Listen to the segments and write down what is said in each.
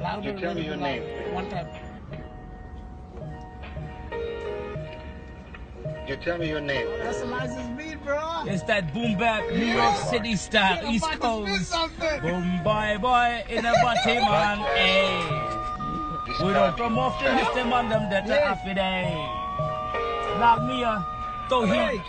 You tell me your name. One time. You tell me your name. That's the nicest beat, bro. It's that boom bap, New York City style, East Coast. Boom boy, in a body man, hey. We don't come off the list them on them that are happy day. Like me, Tohi.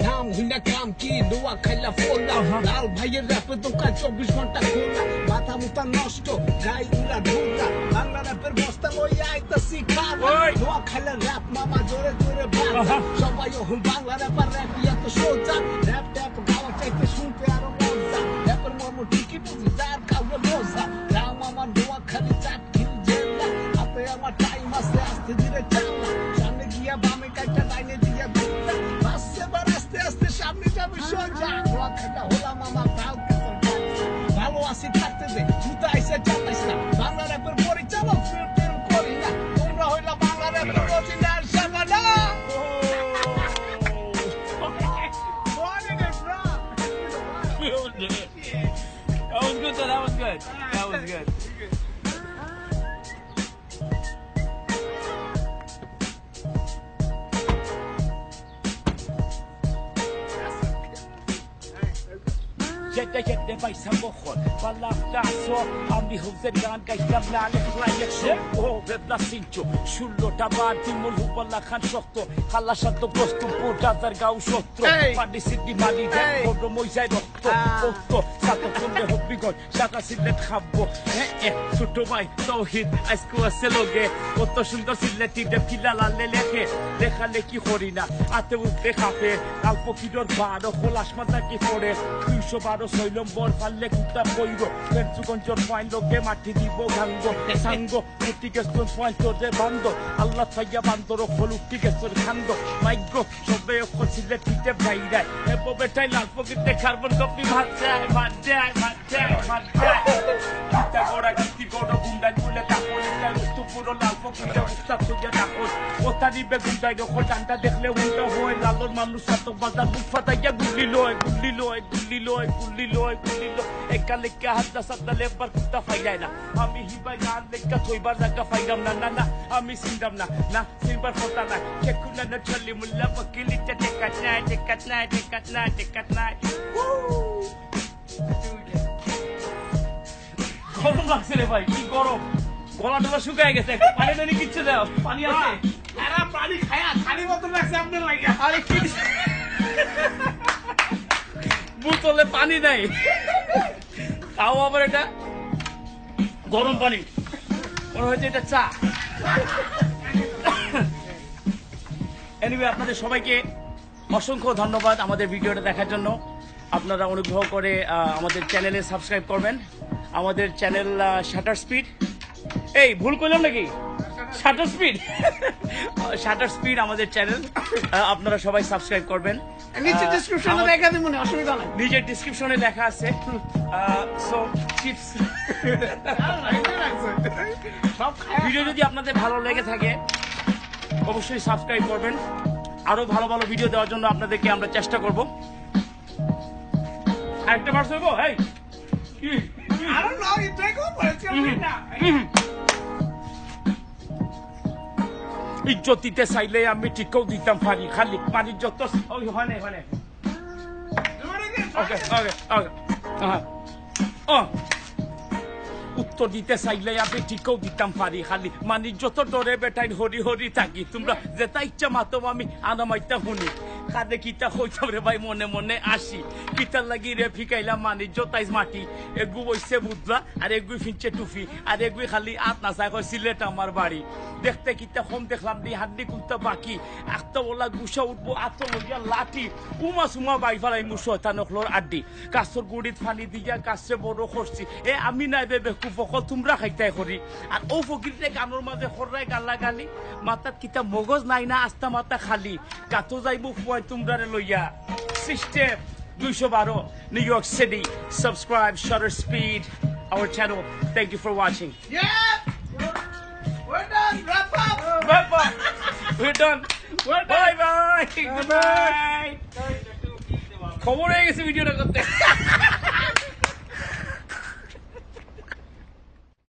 নাম হুইনা কাম কি দোয়া খাইলা ফোলা লাল ভাইয়ের র্যাপের দোকান 24 ঘন্টা খোলা মাথা মুতা নষ্ট গাই উড়া ঢুকা বাংলা র্যাপের বস্তা লইয়া আইতাছি খাওয়া দোয়া খাইলা র্যাপ মামা জোরে জোরে বাজা সবাই ওহম বাংলা র্যাপার র্যাপ এত সোজা র্যাপ ট্যাপ গাওয়া চাইতে শুনতে আরো মজা র্যাপের মর্ম ঠিকই বুঝি যার কাউকে বোঝা রাম আমার দোয়া খালি চাটকিল জেলা হাতে আমার টাইম আছে আস্তে ধীরে চালা সামনে গিয়া বামে কাইটা ডাইনে দিয়া দুটা বাসে বারাস্তে আস্তে সামনে যাবে সোজা দোয়া খাইলা হলাম আমার তাও ভালো আসি থাকতে দে জুতা আইসা চালাইস না বাংলা র্যাপের পরিচালক ফিল্ম করি না তোমরা হইলা বাংলা র্যাপের original Shabana That was good though, that was good. That was good. Jette weißer Woche, Ballach da so, am die Hose gan gleich am Lale kleine Show. Oh, wird das Sincho, Schullo Tabati Mulu Ballachan Shotto, Halashato Posto Puta Vergau Shotto, Padi City Mali, Bodo Moisei Rotto, Otto, Sato Kunde Hobbigon, Shaka Sillet Habbo, Suto Mai, Tohid, Aisku Seloge, Otto Shundo Silleti, de Pilala Leleke, Déjale ki Horina, Ate Uste Hafe, Alpo Kidor Bado, Holashmata ki Fore, Kusho Bado Soilom Bor, Falle Kuta Poiro, Pensugonjor Fine Loke, Mati Dibo Gango, Sango, Mutigeston Fine to the Bando, Allah Faya Bandoro, Holukigeston Hando, Micro, Sobe of Sileti de Braida, Ebo Betai Alpo get the carbon copy, Matai, Agora Gisti Godo Bunda, Buleta, to put on Alpo, Stop to get a hold. Otani Begunda, Hotanta, de Lewinta, Hoy, Lalo Manusato, Bata, Fata, Gulilo, Ekaleka hada sata lebar kuta faidana. Ami hibai na leka toibar naga faidam na ami sindam na simbar kota na. Kekuna na chali mulla pakili tekat na. Woo! গরম লাগছে রে ভাই, কি গরম, গলা টলা শুকায় গেছে, পানি টানি কিচ্ছে দাও, পানি আছে, আরে পানি খায়া খালি মতো লাগছে আপনার লাগে। আরে কি বোতলে পানি নাই, তাও আবার এটা গরম পানি, মনে হচ্ছে এটা চা। এনিওয়ে, আপনাদের সবাইকে অসংখ্য ধন্যবাদ আমাদের ভিডিওটা দেখার জন্য। আপনারা অনুগ্রহ করে আমাদের চ্যানেলে সাবস্ক্রাইব করবেন। আমাদের চ্যানেল শাটার স্পিড, এই ভুল করলাম নাকি, শাটার স্পিড আমাদের চ্যানেল, আপনারা সবাই সাবস্ক্রাইব করবেন। নিচে ডেসক্রিপশনে দেখা দিই, মনে অসুবিধা নাই, নিজের ডেসক্রিপশনে লেখা আছে। সো চিপস, ভিডিও যদি আপনাদের ভালো লেগে থাকে অবশ্যই সাবস্ক্রাইব করবেন। আরো ভালো ভালো ভিডিও দেওয়ার জন্য আপনাদেরকে আমরা চেষ্টা করব। আরেকটা ভার্স হইব, এই I don't know, you take over, it's your way now. ইজ্জত দিতে চাইলে আমি ঠিকও দিতাম পারি, খালি পানির যত হয় না। উত্তর দিতে চাইলে আমি ঠিকও দিতাম পারি, খালি মানির যত ডরে বেটাই হরি হরি থাকি। তোমরা যেটা ইচ্ছা মাতো আমি আনামাইতা শুনি, কাঁদে কিতা হইতাম রে ভাই মনে মনে আসি। কিতার লাগি রে ফিকাইলাম মানির যতাইজ মাটি, এগু বইছে বুদরা আর এগুই ফিনছে টুফি, আর এগুই খালি আত নাচাই কয় সিলেট আমার বাড়ি। দেখতে কিতা কম দেখলাম দি হাড্ডি কুলতা বাকি, একটা ওলা গুছা উঠবো আত লইয়া লাঠি, উমা সুমা বাই ফেলাই মু শয়তানকলর আড্ডি। কাছর গুড়িত ফানি দিয়া কাছে বড় করছি, এ আমি নাই বেবে কুফকল তোমরা খাইতাই করি। আর ও ফকিরতে গানোর মাঝে হরাই গালা গালি, মাথাত কিতা মগজ নাই না, আস্তা মাথা খালি, কাতো যাইব ফুয়াই তোমরারে লইয়া। System 212 New York City. Subscribe, Shutter Speed, our channel. Thank you for watching. Yeah! We're done! Wrap up! We're done. Bye bye. Goodbye. খবর হয়ে গেছে ভিডিওটা করতে।